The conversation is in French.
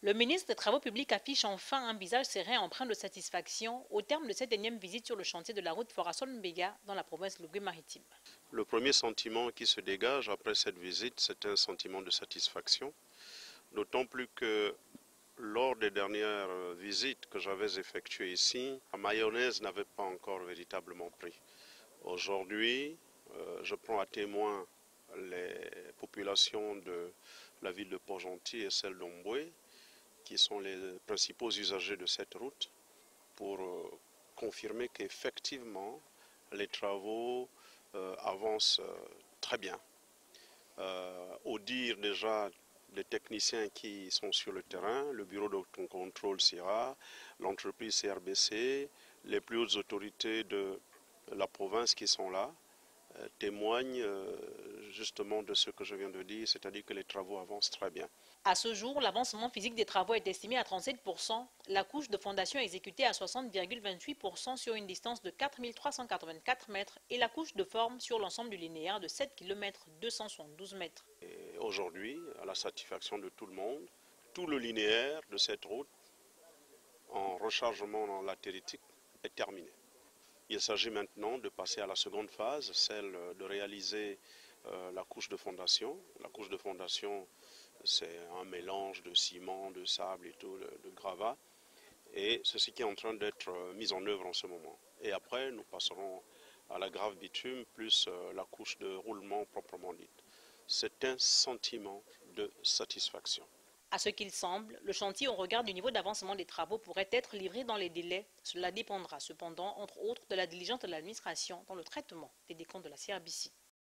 Le ministre des Travaux publics affiche enfin un visage serein empreint de satisfaction au terme de cette énième visite sur le chantier de la route Forason-Mbega dans la province de l'Ogooué-Maritime. Le premier sentiment qui se dégage après cette visite, c'est un sentiment de satisfaction, d'autant plus que lors des dernières visites que j'avais effectuées ici, la mayonnaise n'avait pas encore véritablement pris. Aujourd'hui, je prends à témoin les populations de la ville de Port-Gentil et celle d'Omboué, qui sont les principaux usagers de cette route, pour confirmer qu'effectivement, les travaux avancent très bien. Au dire déjà des techniciens qui sont sur le terrain, le bureau de contrôle SIRA, l'entreprise CRBC, les plus hautes autorités de la province qui sont là, témoignent justement de ce que je viens de dire, c'est-à-dire que les travaux avancent très bien. À ce jour, l'avancement physique des travaux est estimé à 37%, la couche de fondation exécutée à 60,28% sur une distance de 4 384 mètres et la couche de forme sur l'ensemble du linéaire de 7 km 272 mètres. Aujourd'hui, à la satisfaction de tout le monde, tout le linéaire de cette route en rechargement latéritique est terminé. Il s'agit maintenant de passer à la seconde phase, celle de réaliser la couche de fondation. La couche de fondation, c'est un mélange de ciment, de sable et tout, de gravat. Et c'est ce qui est en train d'être mis en œuvre en ce moment. Et après, nous passerons à la grave bitume plus la couche de roulement proprement dite. C'est un sentiment de satisfaction. À ce qu'il semble, le chantier au regard du niveau d'avancement des travaux pourrait être livré dans les délais. Cela dépendra cependant, entre autres, de la diligence de l'administration dans le traitement des décomptes de la CRBC.